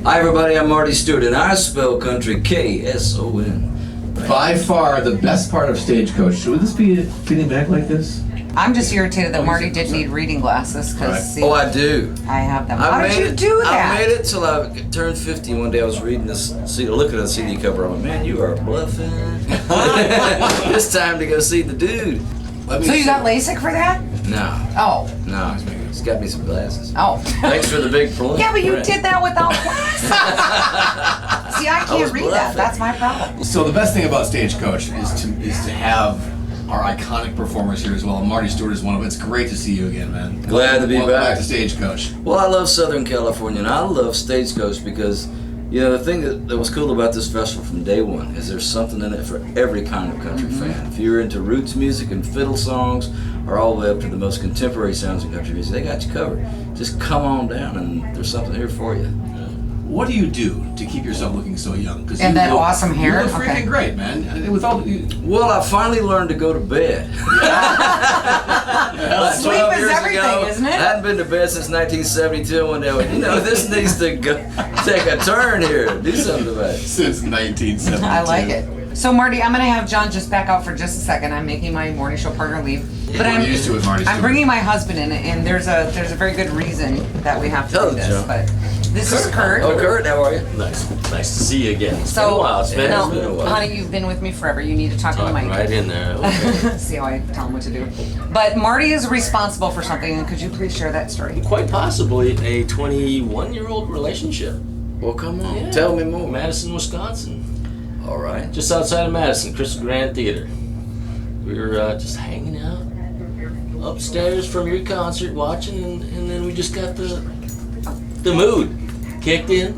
Hi everybody, I'm Marty Stuart, and I spell country KSON. By far the best part of Stagecoach. Should this be feeding back like this? I'm just irritated that Marty didn't need reading glasses because Oh, I do. I have them. How did you do that? I made it till I turned 50. One day I was reading this CD, looking at the CD cover. I went, man, you are bluffing. It's time to go see the dude. So you got LASIK for that? No. Oh. No. He's got me some glasses. Oh. Thanks for the big print. Yeah, but you did that without glasses. See, I can't read that. That's my problem. So the best thing about Stagecoach is to have our iconic performers here as well. Marty Stuart is one of them. It's great to see you again, man. Glad to be Welcome back. back to Stagecoach. Well, I love Southern California, and I love Stagecoach because, you know, the thing that was cool about this festival from day one is there's something in it for every kind of country fan. If you're into roots music and fiddle songs, or all the way up to the most contemporary sounds in country music, they got you covered. Just come on down, and there's something here for you. What do you do to keep yourself looking so young? And that awesome hair? You look freaking great, man. With all Well, I finally learned to go to bed. Sleep is everything, isn't it? I hadn't been to bed since 1972. One day I went, you know, this needs to go, take a turn here. Do something about it. Since 1972. I like it. So Marty, I'm gonna have John just back out for just a second. I'm making my morning show partner leave, but We're used to it, Marty I'm Stuart. bringing my husband in, and there's a very good reason that we have to Hello, do this. John. But this is Kurt. Oh, Kurt, how are you? Nice to see you again. It's been So, a while. It's been now, been a while. honey, you've been with me forever. You need to talk to the mic. right in there. Okay. See how I tell him what to do. But Marty is responsible for something, and could you please share that story? Quite possibly a 21-year-old relationship. Well, come on. Yeah. Tell me more. Madison, Wisconsin. All right. Just outside of Madison, Crystal Grand Theater. We were just hanging out upstairs from your concert, watching, and then we just got the mood kicked in.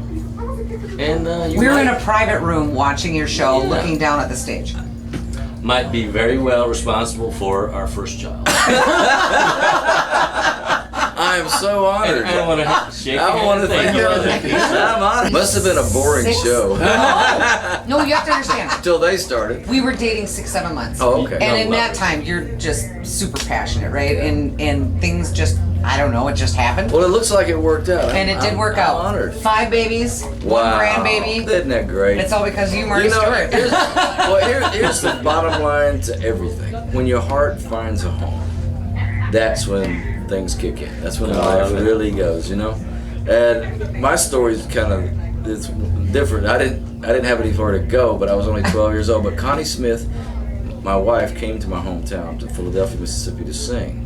And We were in a private room watching your show, Yeah. looking down at the stage. might be very well responsible for our first child. I am so honored. I don't want to shake your I hand. want to thank you. brother. I'm honored. Must have been a boring show No, you have to understand. until they started. We were dating 6-7 months. Oh, okay. And I in love that it. time, you're just super passionate, right? And things just, I don't know, it just happened. Well, it looks like it worked out. And it did work I'm out. honored. 5 babies, 1 Wow. grandbaby. Isn't that great? It's all because of you, Marty You know, Stuart. here's the bottom line to everything. When your heart finds a home, that's when things kick in. That's when life really goes, you know? And my story's kind of, it's different. I didn't have anywhere to go, but I was only 12 years old. But Connie Smith, my wife, came to my hometown, to Philadelphia, Mississippi, to sing.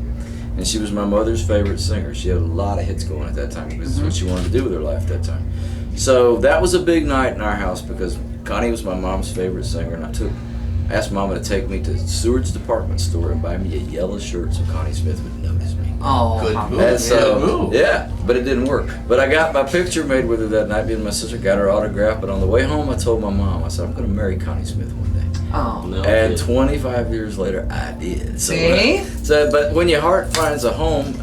And she was my mother's favorite singer. She had a lot of hits going at that time because it's what she wanted to do with her life at that time. So that was a big night in our house because Connie was my mom's favorite singer, and I asked Mama to take me to Seward's department store and buy me a yellow shirt so Connie Smith would notice me. Oh, Good how move. And so, Good move. yeah, but it didn't work. But I got my picture made with her that night. Me and my sister got her autograph. But on the way home, I told my mom, I said, I'm going to marry Connie Smith one day. Oh. No And kidding. 25 years later, I did. So, See? But when your heart finds a home,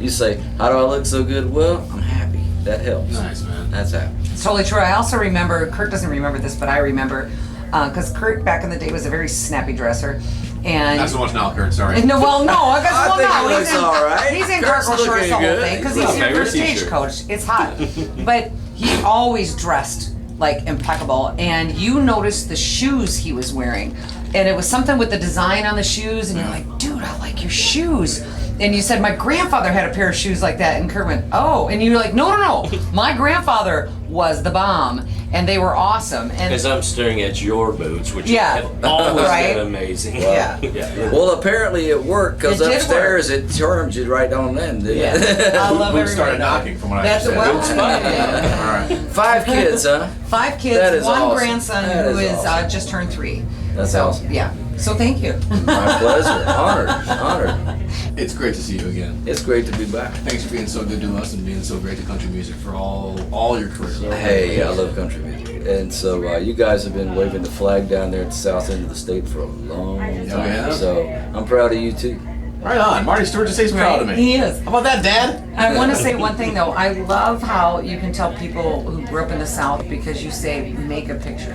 you say, how do I look so good? Well, I'm happy. That helps. Nice, man. That's happy. It's totally true. I also remember, Kurt doesn't remember this, but I remember, because Kurt back in the day was a very snappy dresser. And Not so much now, Kurt. Sorry. no, well, no, I guess I well, think no, he looks all right. He's in Kurt's cargo shorts looking the whole good. thing because It's he's my here for favorite t-shirt. Stagecoach. It's hot, but he always dressed like impeccable. And you noticed the shoes he was wearing, and it was something with the design on the shoes, and you're like, dude, I like your shoes. And you said my grandfather had a pair of shoes like that, and Kurt went, oh, and you were like, no, my grandfather was the bomb, and they were awesome. And As I'm staring at your boots, which Yeah. have always Right? been amazing. Yeah. Yeah. Well, apparently it worked because It did upstairs it termed you right on then, didn't Yeah. it? I love We everybody. started knocking from what I That's understand. well. All right. 5 kids, huh? 5 kids, That is 1 awesome. grandson That who is is awesome. just turned 3. That's so, awesome. Yeah. So thank you. My pleasure. Honored. It's great to see you again. It's great to be back. Thanks for being so good to us and being so great to country music for all your career. Hey, I love country music. And so you guys have been waving the flag down there at the south end of the state for a long time. yeah? So I'm proud of you too. Right on. Marty Stuart just says proud of me. He is. How about that, Dad? I want to say one thing though. I love how you can tell people who grew up in the South because you say, make a picture.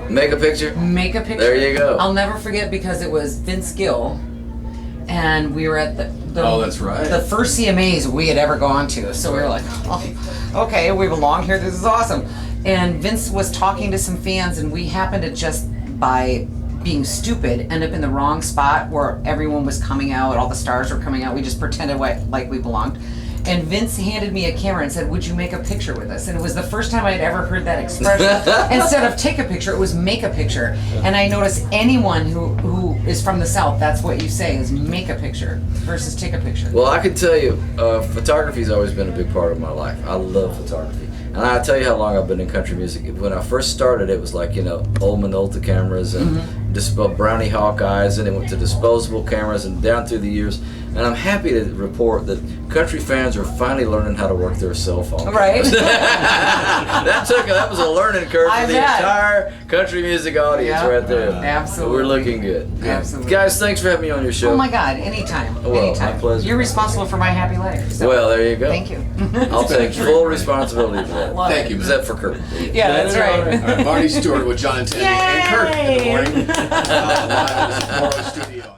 Make a picture? Make a picture. There you go. I'll never forget because it was Vince Gill and we were at the Oh, that's right. the first CMAs we had ever gone to. So we were like, oh, okay, we belong here. This is awesome. And Vince was talking to some fans, and we happened to just by being stupid end up in the wrong spot where everyone was coming out, all the stars were coming out. We just pretended like we belonged. And Vince handed me a camera and said, "Would you make a picture with us?" And it was the first time I had ever heard that expression. Instead of take a picture, it was make a picture. And I noticed anyone who is from the South, that's what you say, is make a picture versus take a picture. Well, I can tell you, photography's always been a big part of my life. I love photography. And I'll tell you how long I've been in country music. When I first started, it was like, old Minolta cameras and Brownie Hawkeyes, and it went to disposable cameras and down through the years. And I'm happy to report that country fans are finally learning how to work their cell phone. Right. that was a learning curve I for the bet. entire country music audience Yeah. right there. Absolutely. We're looking good. Absolutely. Guys, thanks for having me on your show. Oh my God, anytime. Well, anytime. my pleasure. You're responsible for my happy life. So Well, there you go. thank you. I'll take full responsibility for that. Love Thank it. you, man. Except for Kurt. Yeah, that's right. All right, Marty Stewart with John Tammy and Kurt in the Yay! morning. Live in the Morrow studio.